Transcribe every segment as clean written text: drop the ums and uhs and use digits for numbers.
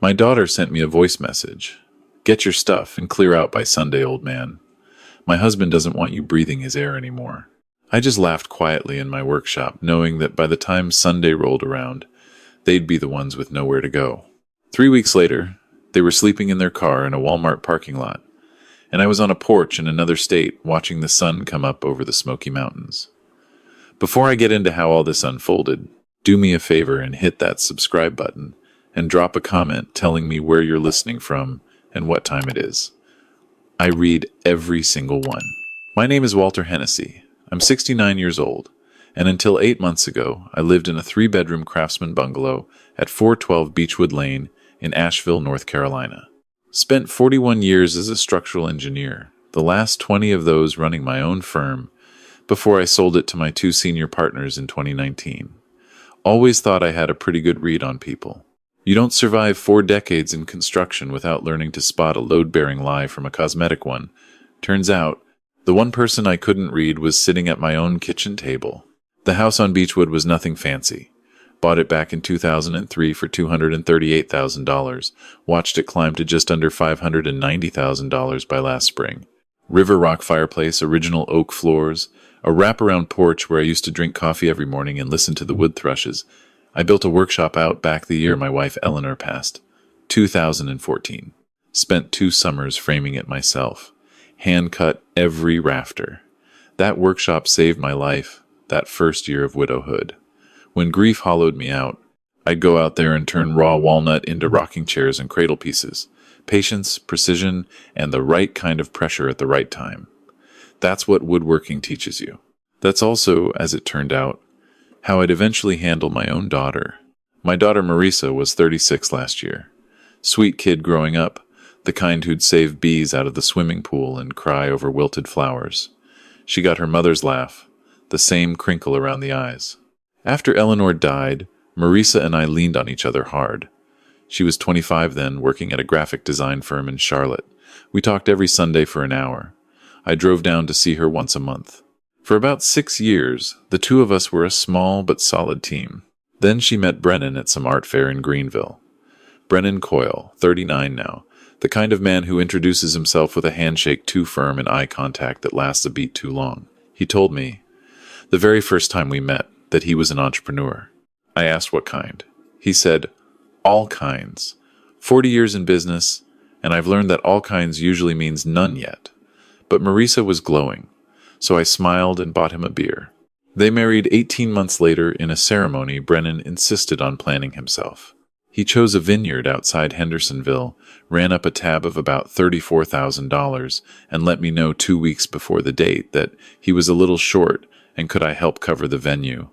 My daughter sent me a voice message. Get your stuff and clear out by Sunday, old man. My husband doesn't want you breathing his air anymore. I just laughed quietly in my workshop, knowing that by the time Sunday rolled around, they'd be the ones with nowhere to go. 3 weeks later, they were sleeping in their car in a Walmart parking lot, and I was on a porch in another state watching the sun come up over the Smoky Mountains. Before I get into how all this unfolded, do me a favor and hit that subscribe button and drop a comment telling me where you're listening from and what time it is. I read every single one. My name is Walter Hennessy. I'm 69 years old, and until 8 months ago, I lived in a 3-bedroom craftsman bungalow at 412 Beachwood Lane in Asheville, North Carolina. Spent 41 years as a structural engineer, the last 20 of those running my own firm, before I sold it to my 2 senior partners in 2019. Always thought I had a pretty good read on people. You don't survive 4 decades in construction without learning to spot a load-bearing lie from a cosmetic one. Turns out, the one person I couldn't read was sitting at my own kitchen table. The house on Beachwood was nothing fancy. Bought it back in 2003 for $238,000. Watched it climb to just under $590,000 by last spring. River rock fireplace, original oak floors, a wraparound porch where I used to drink coffee every morning and listen to the wood thrushes. I built a workshop out back the year my wife Eleanor passed, 2014. Spent 2 summers framing it myself. Hand-cut every rafter. That workshop saved my life, that first year of widowhood. When grief hollowed me out, I'd go out there and turn raw walnut into rocking chairs and cradle pieces. Patience, precision, and the right kind of pressure at the right time. That's what woodworking teaches you. That's also, as it turned out, how I'd eventually handle my own daughter. My daughter Marisa was 36 last year. Sweet kid growing up, the kind who'd save bees out of the swimming pool and cry over wilted flowers. She got her mother's laugh, the same crinkle around the eyes. After Eleanor died, Marisa and I leaned on each other hard. She was 25 then, working at a graphic design firm in Charlotte. We talked every Sunday for an hour. I drove down to see her once a month. For about 6 years, the 2 of us were a small but solid team. Then she met Brennan at some art fair in Greenville. Brennan Coyle, 39 now, the kind of man who introduces himself with a handshake too firm and eye contact that lasts a beat too long. He told me, the very first time we met, that he was an entrepreneur. I asked what kind. He said, all kinds. 40 years in business, and I've learned that all kinds usually means none yet. But Marisa was glowing, so I smiled and bought him a beer. They married 18 months later in a ceremony Brennan insisted on planning himself. He chose a vineyard outside Hendersonville, ran up a tab of about $34,000, and let me know 2 weeks before the date that he was a little short and could I help cover the venue.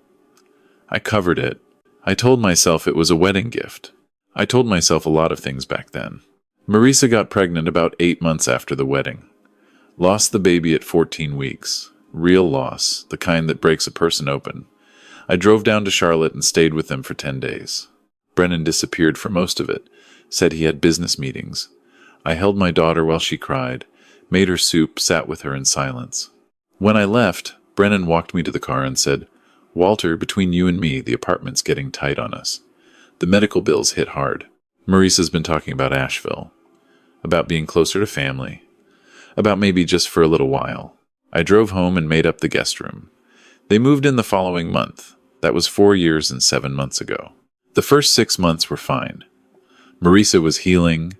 I covered it. I told myself it was a wedding gift. I told myself a lot of things back then. Marisa got pregnant about 8 months after the wedding. Lost the baby at 14 weeks. Real loss, the kind that breaks a person open. I drove down to Charlotte and stayed with them for 10 days. Brennan disappeared for most of it, said he had business meetings. I held my daughter while she cried, made her soup, sat with her in silence. When I left, Brennan walked me to the car and said, Walter, between you and me, the apartment's getting tight on us. The medical bills hit hard. Marisa's been talking about Asheville, about being closer to family, about maybe just for a little while. I drove home and made up the guest room. They moved in the following month. That was 4 years and 7 months ago. The first 6 months were fine. Marisa was healing.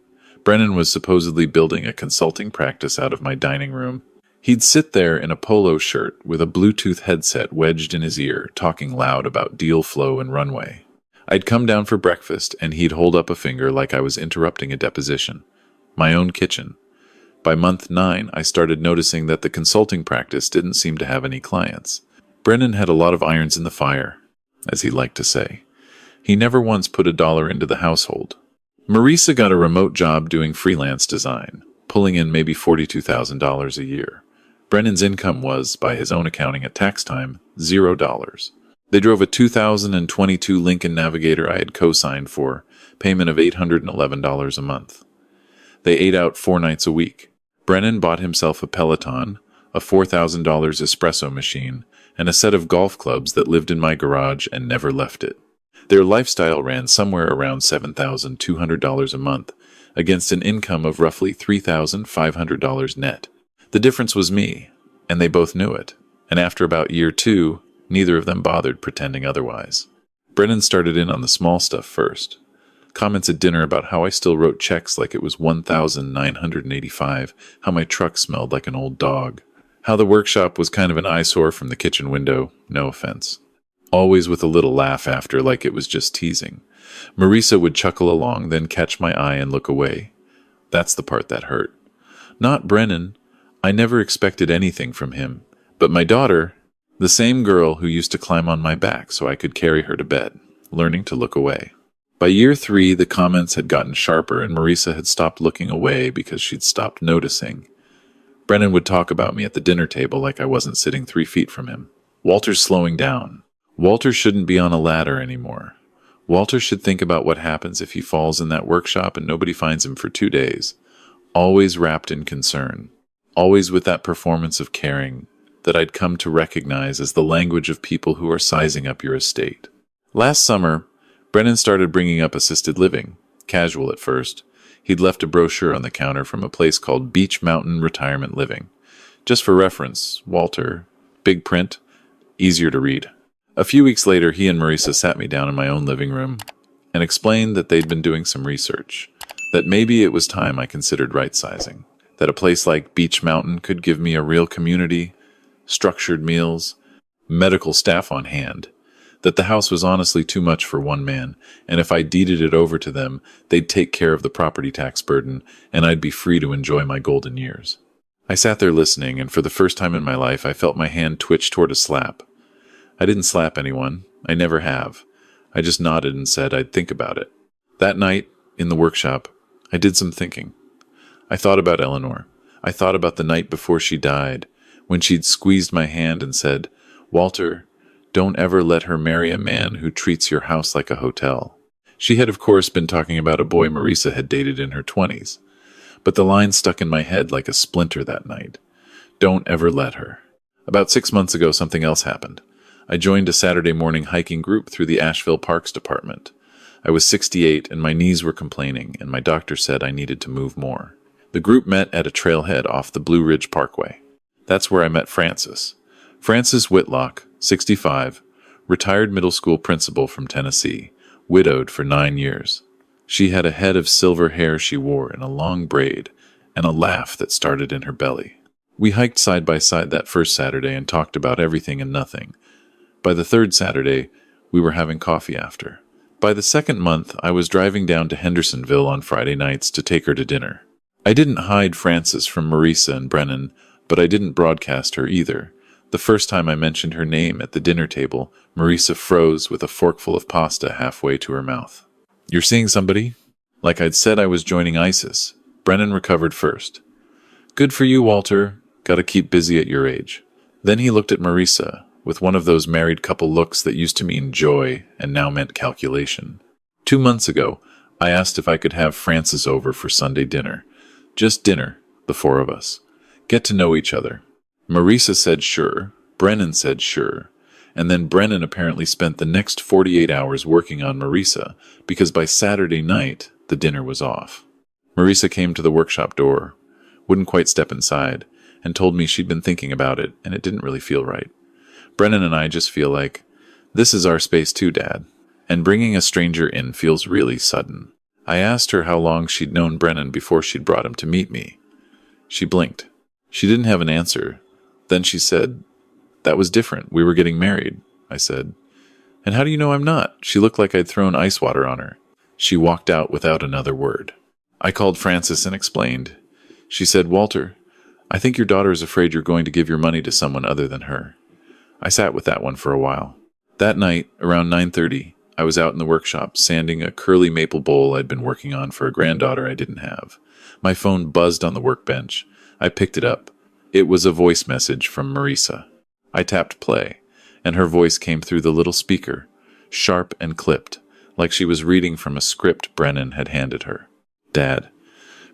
Brennan was supposedly building a consulting practice out of my dining room. He'd sit there in a polo shirt with a Bluetooth headset wedged in his ear, talking loud about deal flow and runway. I'd come down for breakfast, and he'd hold up a finger like I was interrupting a deposition. My own kitchen. By month 9, I started noticing that the consulting practice didn't seem to have any clients. Brennan had a lot of irons in the fire, as he liked to say. He never once put $1 into the household. Marisa got a remote job doing freelance design, pulling in maybe $42,000 a year. Brennan's income was, by his own accounting at tax time, $0. They drove a 2022 Lincoln Navigator I had co-signed for, payment of $811 a month. They ate out 4 nights a week. Brennan bought himself a Peloton, a $4,000 espresso machine, and a set of golf clubs that lived in my garage and never left it. Their lifestyle ran somewhere around $7,200 a month, against an income of roughly $3,500 net. The difference was me, and they both knew it, and after about year 2, neither of them bothered pretending otherwise. Brennan started in on the small stuff first. Comments at dinner about how I still wrote checks like it was $1,985, how my truck smelled like an old dog, how the workshop was kind of an eyesore from the kitchen window, no offense. Always with a little laugh after, like it was just teasing. Marisa would chuckle along, then catch my eye and look away. That's the part that hurt. Not Brennan. I never expected anything from him. But my daughter, the same girl who used to climb on my back so I could carry her to bed, learning to look away. By year 3, the comments had gotten sharper and Marisa had stopped looking away because she'd stopped noticing. Brennan would talk about me at the dinner table like I wasn't sitting 3 feet from him. Walter's slowing down. Walter shouldn't be on a ladder anymore. Walter should think about what happens if he falls in that workshop and nobody finds him for 2 days. Always wrapped in concern. Always with that performance of caring that I'd come to recognize as the language of people who are sizing up your estate. Last summer, Brennan started bringing up assisted living. Casual at first. He'd left a brochure on the counter from a place called Beach Mountain Retirement Living. Just for reference, Walter, big print, easier to read. A few weeks later, he and Marisa sat me down in my own living room and explained that they'd been doing some research, that maybe it was time I considered right-sizing, that a place like Beach Mountain could give me a real community, structured meals, medical staff on hand, that the house was honestly too much for one man, and if I deeded it over to them, they'd take care of the property tax burden, and I'd be free to enjoy my golden years. I sat there listening, and for the first time in my life, I felt my hand twitch toward a slap. I didn't slap anyone. I never have. I just nodded and said I'd think about it. That night, in the workshop, I did some thinking. I thought about Eleanor. I thought about the night before she died, when she'd squeezed my hand and said, "Walter, don't ever let her marry a man who treats your house like a hotel." She had, of course, been talking about a boy Marisa had dated in her 20s. But the line stuck in my head like a splinter that night. Don't ever let her. About 6 months ago, something else happened. I joined a Saturday morning hiking group through the Asheville Parks Department. I was 68 and my knees were complaining, and my doctor said I needed to move more. The group met at a trailhead off the Blue Ridge Parkway. That's where I met Frances. Frances Whitlock, 65, retired middle school principal from Tennessee, widowed for 9 years. She had a head of silver hair she wore in a long braid, and a laugh that started in her belly. We hiked side by side that first Saturday and talked about everything and nothing. By the third Saturday, we were having coffee after. By the second month, I was driving down to Hendersonville on Friday nights to take her to dinner. I didn't hide Frances from Marisa and Brennan, but I didn't broadcast her either. The first time I mentioned her name at the dinner table, Marisa froze with a forkful of pasta halfway to her mouth. "You're seeing somebody?" Like I'd said I was joining ISIS. Brennan recovered first. "Good for you, Walter. Gotta keep busy at your age." Then he looked at Marisa, with one of those married couple looks that used to mean joy and now meant calculation. 2 months ago, I asked if I could have Frances over for Sunday dinner. Just dinner, the 4 of us. Get to know each other. Marisa said sure, Brennan said sure, and then Brennan apparently spent the next 48 hours working on Marisa, because by Saturday night, the dinner was off. Marisa came to the workshop door, wouldn't quite step inside, and told me she'd been thinking about it, and it didn't really feel right. Brennan and I just feel like, this is our space too, Dad, and bringing a stranger in feels really sudden. I asked her how long she'd known Brennan before she'd brought him to meet me. She blinked. She didn't have an answer. Then she said, "That was different. We were getting married," I said. "And how do you know I'm not?" She looked like I'd thrown ice water on her. She walked out without another word. I called Frances and explained. She said, "Walter, I think your daughter is afraid you're going to give your money to someone other than her." I sat with that one for a while. That night, around 9:30, I was out in the workshop sanding a curly maple bowl I'd been working on for a granddaughter I didn't have. My phone buzzed on the workbench. I picked it up. It was a voice message from Marisa. I tapped play, and her voice came through the little speaker, sharp and clipped, like she was reading from a script Brennan had handed her. "Dad,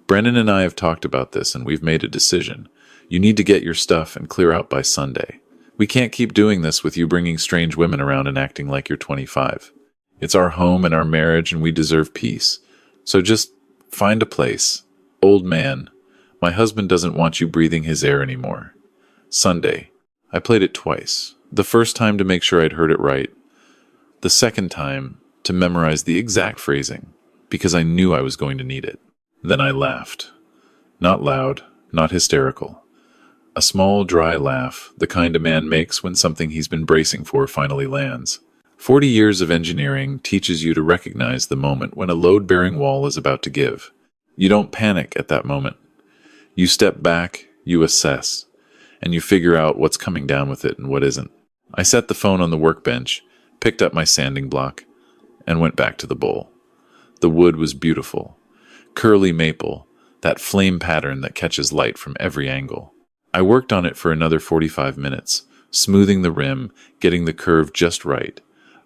Brennan and I have talked about this, and we've made a decision. You need to get your stuff and clear out by Sunday. We can't keep doing this with you bringing strange women around and acting like you're 25. It's our home and our marriage, and we deserve peace. So just find a place. Old man, my husband doesn't want you breathing his air anymore. Sunday. I played it twice. The first time to make sure I'd heard it right. The second time to memorize the exact phrasing, because I knew I was going to need it. Then I laughed. Not loud, not hysterical. A small, dry laugh, the kind a man makes when something he's been bracing for finally lands. 40 years of engineering teaches you to recognize the moment when a load-bearing wall is about to give. You don't panic at that moment. You step back, you assess, and you figure out what's coming down with it and what isn't. I set the phone on the workbench, picked up my sanding block, and went back to the bowl. The wood was beautiful. Curly maple, that flame pattern that catches light from every angle. I worked on it for another 45 minutes, smoothing the rim, getting the curve just right.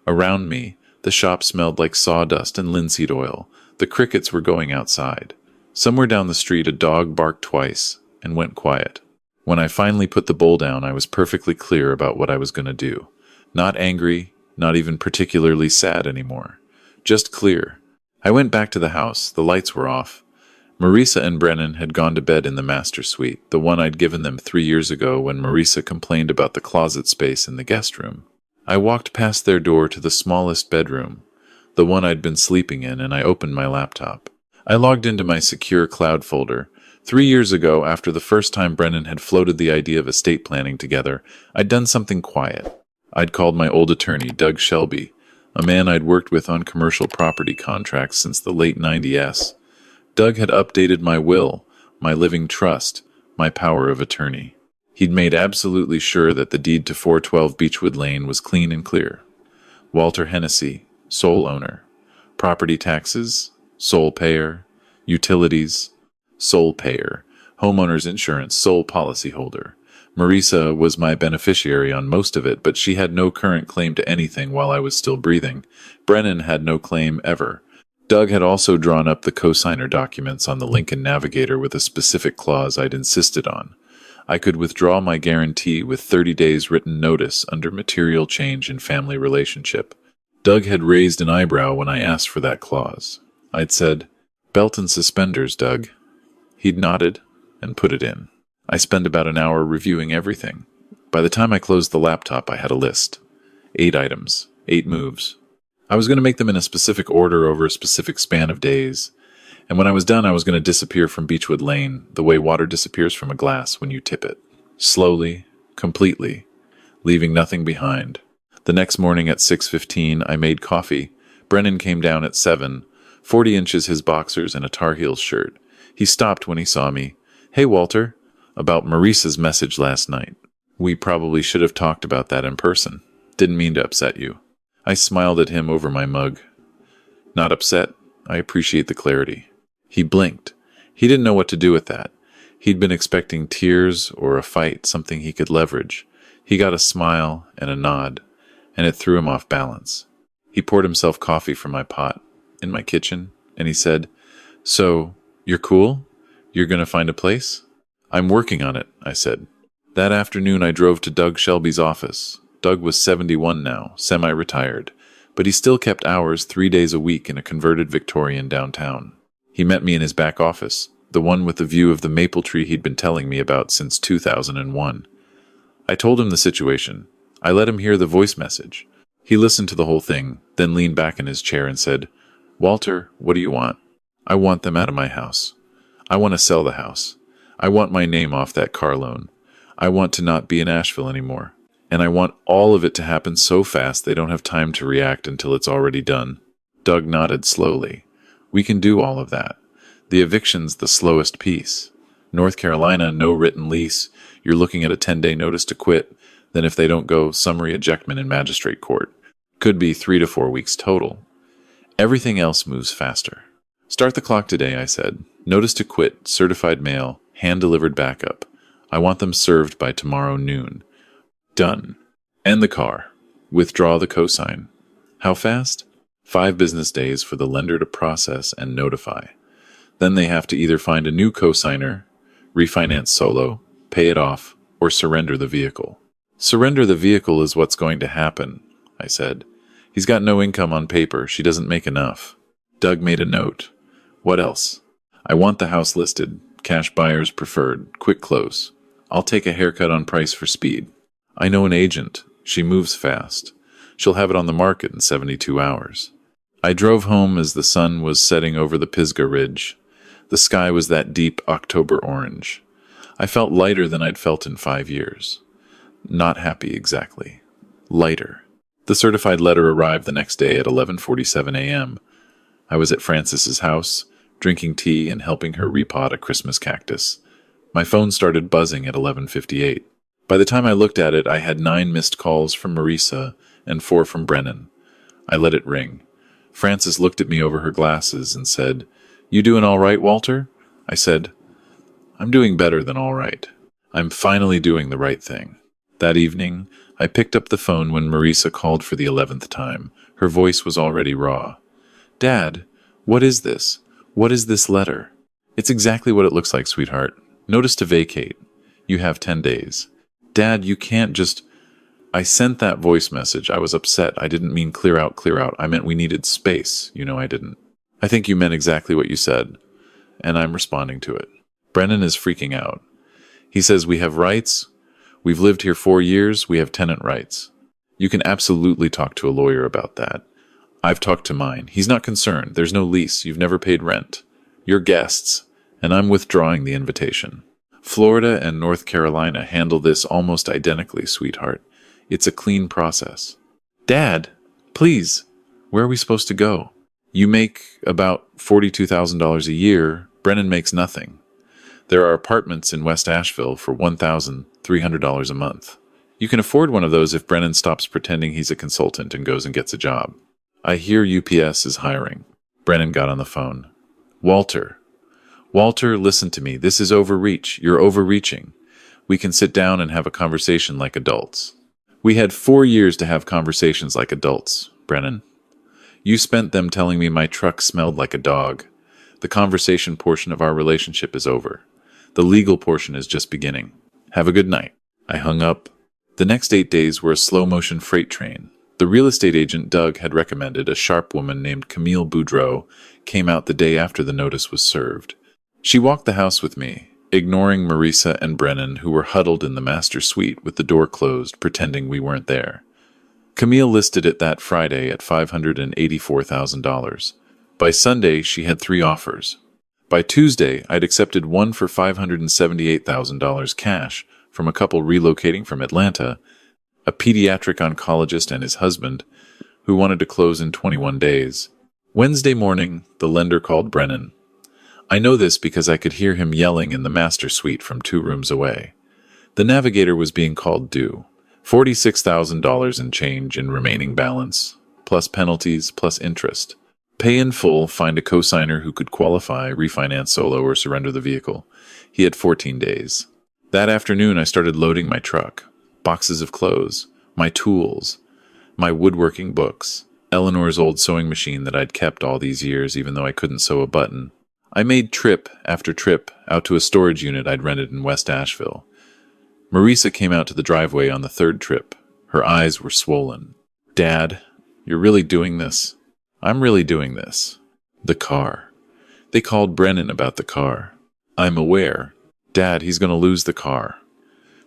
Around me, the shop smelled like sawdust and linseed oil. The crickets were going outside. Somewhere down the street, a dog barked twice and went quiet. When I finally put the bowl down, I was perfectly clear about what I was going to do. Not angry, not even particularly sad anymore. Just clear. I went back to the house. The lights were off. Marisa and Brennan had gone to bed in the master suite, the one I'd given them 3 years ago when Marisa complained about the closet space in the guest room. I walked past their door to the smallest bedroom, the one I'd been sleeping in, and I opened my laptop. I logged into my secure cloud folder. 3 years ago, after the first time Brennan had floated the idea of estate planning together, I'd done something quiet. I'd called my old attorney, Doug Shelby, a man I'd worked with on commercial property contracts since the late 90s. Doug had updated my will, my living trust, my power of attorney. He'd made absolutely sure that the deed to 412 Beachwood Lane was clean and clear. Walter Hennessy, sole owner. Property taxes, sole payer. Utilities, sole payer. Homeowner's insurance, sole policyholder. Marisa was my beneficiary on most of it, but she had no current claim to anything while I was still breathing. Brennan had no claim ever. Doug had also drawn up the cosigner documents on the Lincoln Navigator with a specific clause I'd insisted on. I could withdraw my guarantee with 30 days written notice under material change in family relationship. Doug had raised an eyebrow when I asked for that clause. I'd said, "Belt and suspenders, Doug." He'd nodded and put it in. I spent about an hour reviewing everything. By the time I closed the laptop, I had a list. 8 items, 8 moves. I was going to make them in a specific order over a specific span of days. And when I was done, I was going to disappear from Beachwood Lane, the way water disappears from a glass when you tip it. Slowly, completely, leaving nothing behind. The next morning at 6:15, I made coffee. Brennan came down at 7, 40 inches his boxers and a Tar Heels shirt. He stopped when he saw me. "Hey, Walter, about Marisa's message last night. We probably should have talked about that in person. Didn't mean to upset you." I smiled at him over my mug. "Not upset. I appreciate the clarity." He blinked. He didn't know what to do with that. He'd been expecting tears or a fight, something he could leverage. He got a smile and a nod, and it threw him off balance. He poured himself coffee from my pot, in my kitchen, and he said, "So, you're cool? You're going to find a place?" "I'm working on it," I said. That afternoon I drove to Doug Shelby's office. Doug was 71 now, semi-retired, but he still kept hours 3 days a week in a converted Victorian downtown. He met me in his back office, the one with the view of the maple tree he'd been telling me about since 2001. I told him the situation. I let him hear the voice message. He listened to the whole thing, then leaned back in his chair and said, "Walter, what do you want?" "I want them out of my house. I want to sell the house. I want my name off that car loan. I want to not be in Asheville anymore. And I want all of it to happen so fast they don't have time to react until it's already done." Doug nodded slowly. "We can do all of that. The eviction's the slowest piece. North Carolina, no written lease. You're looking at a 10-day notice to quit. Then if they don't go, summary ejectment in magistrate court. Could be 3 to 4 weeks total. Everything else moves faster." "Start the clock today," I said. "Notice to quit, certified mail, hand-delivered backup. I want them served by tomorrow noon." "Done." "End the car. Withdraw the cosign." "How fast?" 5 business days for the lender to process and notify. Then they have to either find a new cosigner, refinance solo, pay it off, or surrender the vehicle. "Surrender the vehicle is what's going to happen," I said. He's got no income on paper. She doesn't make enough. Doug made a note. What else? I want the house listed. Cash buyers preferred. Quick close. I'll take a haircut on price for speed. I know an agent. She moves fast. She'll have it on the market in 72 hours. I drove home as the sun was setting over the Pisgah Ridge. The sky was that deep October orange. I felt lighter than I'd felt in 5 years. Not happy exactly. Lighter. The certified letter arrived the next day at 11:47 a.m. I was at Frances's house, drinking tea and helping her repot a Christmas cactus. My phone started buzzing at 11:58. By the time I looked at it, I had 9 missed calls from Marisa and 4 from Brennan. I let it ring. Frances looked at me over her glasses and said, "You doing all right, Walter?" I said, "I'm doing better than all right. I'm finally doing the right thing." That evening, I picked up the phone when Marisa called for the 11th time. Her voice was already raw. "Dad, what is this? What is this letter?" "It's exactly what it looks like, sweetheart. Notice to vacate. You have 10 days. Dad, you can't just... I sent that voice message. I was upset. I didn't mean clear out, clear out. I meant we needed space. You know I didn't. I think you meant exactly what you said, and I'm responding to it." Brennan is freaking out. He says, "We have rights. We've lived here 4 years. We have tenant rights. You can absolutely talk to a lawyer about that. I've talked to mine. He's not concerned. There's no lease. You've never paid rent. You're guests, and I'm withdrawing the invitation. Florida and North Carolina handle this almost identically, sweetheart. It's a clean process." "Dad, please, where are we supposed to go? You make about $42,000 a year. Brennan makes nothing. There are apartments in West Asheville for $1,300 a month. You can afford one of those if Brennan stops pretending he's a consultant and goes and gets a job. I hear UPS is hiring." Brennan got on the phone. Walter, listen to me. This is overreach. You're overreaching. We can sit down and have a conversation like adults." "We had 4 years to have conversations like adults, Brennan. You spent them telling me my truck smelled like a dog. The conversation portion of our relationship is over. The legal portion is just beginning. Have a good night." I hung up. The next 8 days were a slow-motion freight train. The real estate agent Doug had recommended, a sharp woman named Camille Boudreau, came out the day after the notice was served. She walked the house with me, ignoring Marisa and Brennan, who were huddled in the master suite with the door closed, pretending we weren't there. Camille listed it that Friday at $584,000. By Sunday, she had 3 offers. By Tuesday, I'd accepted one for $578,000 cash from a couple relocating from Atlanta, a pediatric oncologist and his husband, who wanted to close in 21 days. Wednesday morning, the lender called Brennan. I know this because I could hear him yelling in the master suite from 2 rooms away. The navigator was being called due. $46,000 and change in remaining balance, plus penalties, plus interest. Pay in full, find a cosigner who could qualify, refinance solo, or surrender the vehicle. He had 14 days. That afternoon, I started loading my truck. Boxes of clothes, my tools, my woodworking books, Eleanor's old sewing machine that I'd kept all these years even though I couldn't sew a button. I made trip after trip out to a storage unit I'd rented in West Asheville. Marisa came out to the driveway on the 3rd trip. Her eyes were swollen. "Dad, you're really doing this?" "I'm really doing this." "The car." They called Brennan about the car. "I'm aware." "Dad, he's going to lose the car.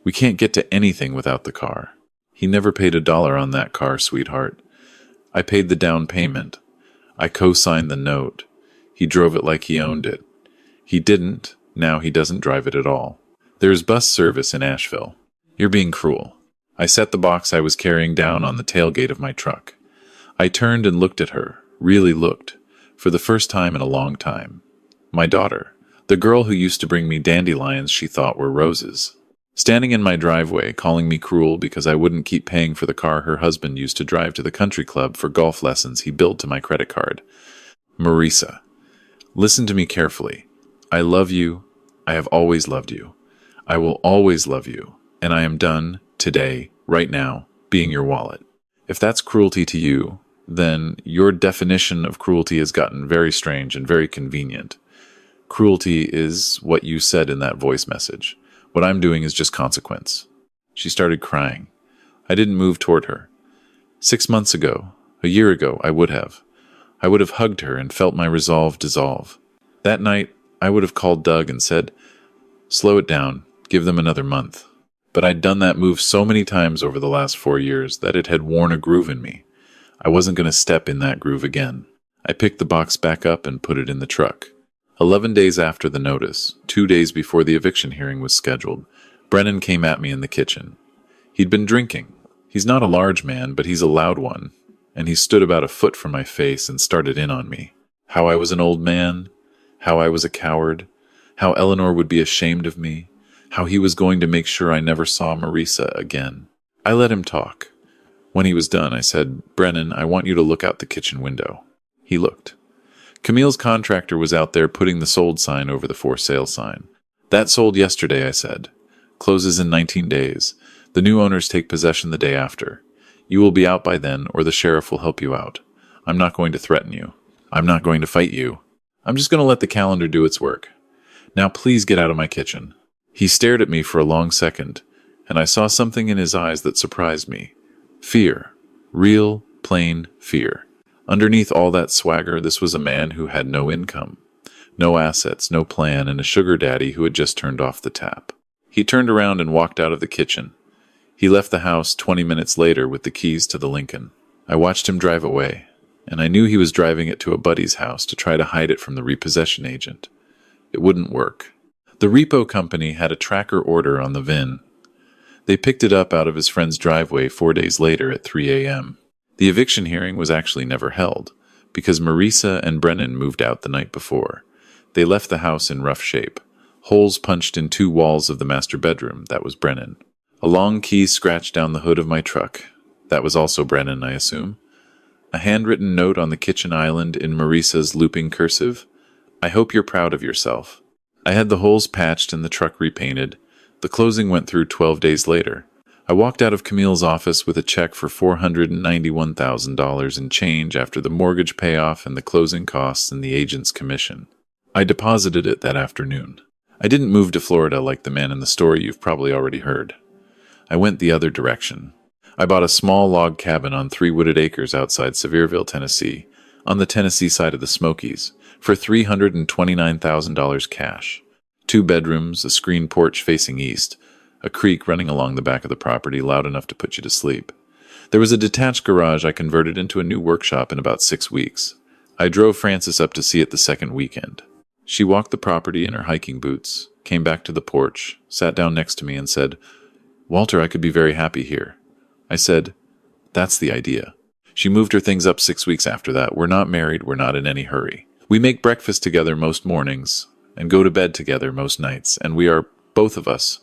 We can't get to anything without the car." "He never paid $1 on that car, sweetheart. I paid the down payment. I co-signed the note. He drove it like he owned it. He didn't. Now he doesn't drive it at all. There's bus service in Asheville." "You're being cruel." I set the box I was carrying down on the tailgate of my truck. I turned and looked at her, really looked, for the first time in a long time. My daughter, the girl who used to bring me dandelions she thought were roses. Standing in my driveway, calling me cruel because I wouldn't keep paying for the car her husband used to drive to the country club for golf lessons he billed to my credit card. "Marisa, listen to me carefully. I love you. I have always loved you. I will always love you, and I am done, today, right now, being your wallet. If that's cruelty to you, then your definition of cruelty has gotten very strange and very convenient. Cruelty is what you said in that voice message. What I'm doing is just consequence." She started crying. I didn't move toward her. 6 months ago, A year ago, I would have. I would have hugged her and felt my resolve dissolve. That night, I would have called Doug and said, slow it down, give them another month. But I'd done that move so many times over the last 4 years that it had worn a groove in me. I wasn't going to step in that groove again. I picked the box back up and put it in the truck. 11 days after the notice, 2 days before the eviction hearing was scheduled, Brennan came at me in the kitchen. He'd been drinking. He's not a large man, but he's a loud one, and he stood about a foot from my face and started in on me. How I was an old man, how I was a coward, how Eleanor would be ashamed of me, how he was going to make sure I never saw Marisa again. I let him talk. When he was done, I said, Brennan, I want you to look out the kitchen window. He looked. Camille's contractor was out there putting the sold sign over the for sale sign. That sold yesterday, I said. Closes in 19 days. The new owners take possession the day after. You will be out by then, or the sheriff will help you out. I'm not going to threaten you. I'm not going to fight you. I'm just going to let the calendar do its work. Now please get out of my kitchen. He stared at me for a long second, and I saw something in his eyes that surprised me. Fear. Real, plain fear. Underneath all that swagger, this was a man who had no income, no assets, no plan, and a sugar daddy who had just turned off the tap. He turned around and walked out of the kitchen. He left the house 20 minutes later with the keys to the Lincoln. I watched him drive away, and I knew he was driving it to a buddy's house to try to hide it from the repossession agent. It wouldn't work. The repo company had a tracker order on the VIN. They picked it up out of his friend's driveway 4 days later at 3 a.m. The eviction hearing was actually never held, because Marisa and Brennan moved out the night before. They left the house in rough shape. Holes punched in 2 walls of the master bedroom, that was Brennan. A long key scratched down the hood of my truck. That was also Brennan, I assume. A handwritten note on the kitchen island in Marisa's looping cursive. I hope you're proud of yourself. I had the holes patched and the truck repainted. The closing went through 12 days later. I walked out of Camille's office with a check for $491,000 in change after the mortgage payoff and the closing costs and the agent's commission. I deposited it that afternoon. I didn't move to Florida like the man in the story you've probably already heard. I went the other direction. I bought a small log cabin on 3 wooded acres outside Sevierville, Tennessee, on the Tennessee side of the Smokies, for $329,000 cash. 2 bedrooms, a screen porch facing east, a creek running along the back of the property loud enough to put you to sleep. There was a detached garage I converted into a new workshop in about 6 weeks. I drove Frances up to see it the second weekend. She walked the property in her hiking boots, came back to the porch, sat down next to me and said, Walter, I could be very happy here. I said, that's the idea. She moved her things up 6 weeks after that. We're not married, we're not in any hurry. We make breakfast together most mornings and go to bed together most nights, and we are, both of us,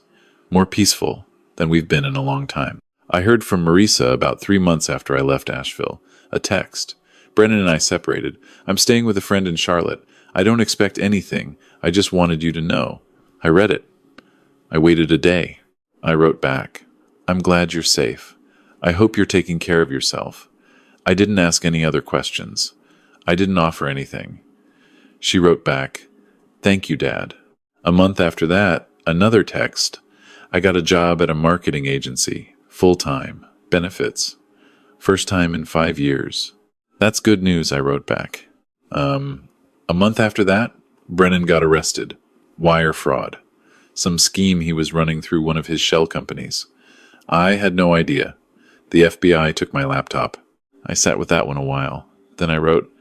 more peaceful than we've been in a long time. I heard from Marisa about 3 months after I left Asheville. A text. Brennan and I separated. I'm staying with a friend in Charlotte. I don't expect anything. I just wanted you to know. I read it. I waited a day. I wrote back. I'm glad you're safe. I hope you're taking care of yourself. I didn't ask any other questions. I didn't offer anything. She wrote back, thank you, Dad. A month after that, another text. I got a job at a marketing agency, full-time, benefits. First time in 5 years. That's good news, I wrote back. A month after that, Brennan got arrested. Wire fraud. Some scheme he was running through one of his shell companies. I had no idea. The FBI took my laptop. I sat with that one a while. Then I wrote,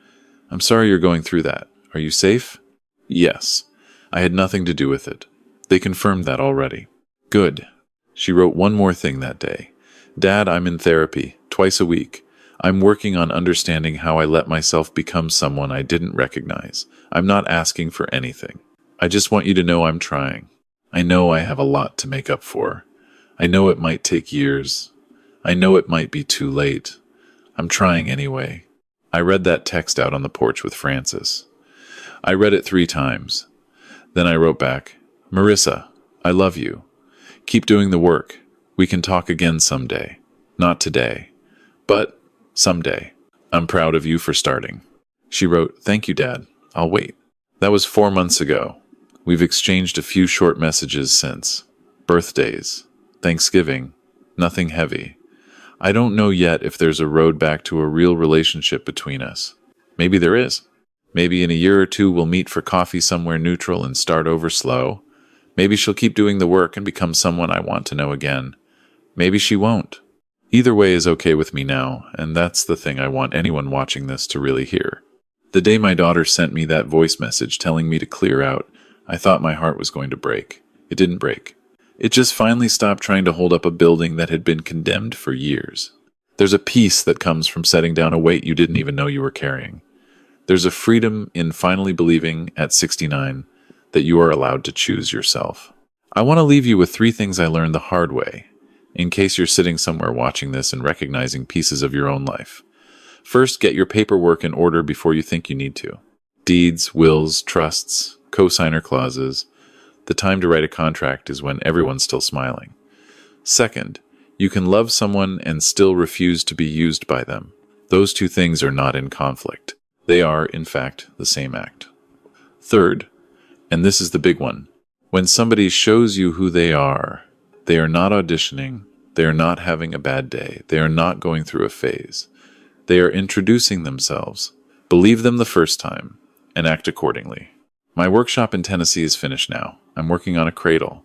I'm sorry you're going through that. Are you safe? Yes. I had nothing to do with it. They confirmed that already. Good. She wrote one more thing that day. Dad, I'm in therapy, twice a week. I'm working on understanding how I let myself become someone I didn't recognize. I'm not asking for anything. I just want you to know I'm trying. I know I have a lot to make up for. I know it might take years. I know it might be too late. I'm trying anyway. I read that text out on the porch with Frances. I read it 3 times. Then I wrote back, Marisa, I love you. Keep doing the work. We can talk again someday. Not today, but someday. I'm proud of you for starting. She wrote, thank you, Dad. I'll wait. That was 4 months ago. We've exchanged a few short messages since. Birthdays. Thanksgiving. Nothing heavy. I don't know yet if there's a road back to a real relationship between us. Maybe there is. Maybe in a year or two we'll meet for coffee somewhere neutral and start over slow. Maybe she'll keep doing the work and become someone I want to know again. Maybe she won't. Either way is okay with me now, and that's the thing I want anyone watching this to really hear. The day my daughter sent me that voice message telling me to clear out, I thought my heart was going to break. It didn't break. It just finally stopped trying to hold up a building that had been condemned for years. There's a peace that comes from setting down a weight you didn't even know you were carrying. There's a freedom in finally believing, at 69, that you are allowed to choose yourself. I want to leave you with 3 things I learned the hard way, in case you're sitting somewhere watching this and recognizing pieces of your own life. First, get your paperwork in order before you think you need to. Deeds, wills, trusts, cosigner clauses. The time to write a contract is when everyone's still smiling. Second, you can love someone and still refuse to be used by them. Those 2 things are not in conflict. They are, in fact, the same act. Third, and this is the big one, when somebody shows you who they are not auditioning, they are not having a bad day, they are not going through a phase. They are introducing themselves. Believe them the first time, and act accordingly. My workshop in Tennessee is finished now. I'm working on a cradle.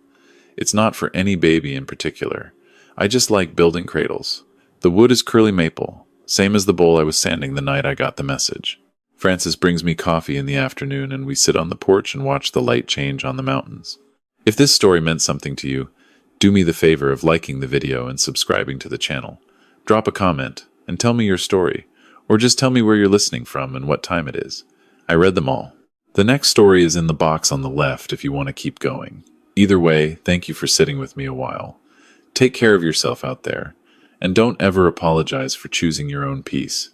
It's not for any baby in particular. I just like building cradles. The wood is curly maple, same as the bowl I was sanding the night I got the message. Francis brings me coffee in the afternoon and we sit on the porch and watch the light change on the mountains. If this story meant something to you, do me the favor of liking the video and subscribing to the channel. Drop a comment and tell me your story, or just tell me where you're listening from and what time it is. I read them all. The next story is in the box on the left if you want to keep going. Either way, thank you for sitting with me a while. Take care of yourself out there, and don't ever apologize for choosing your own peace.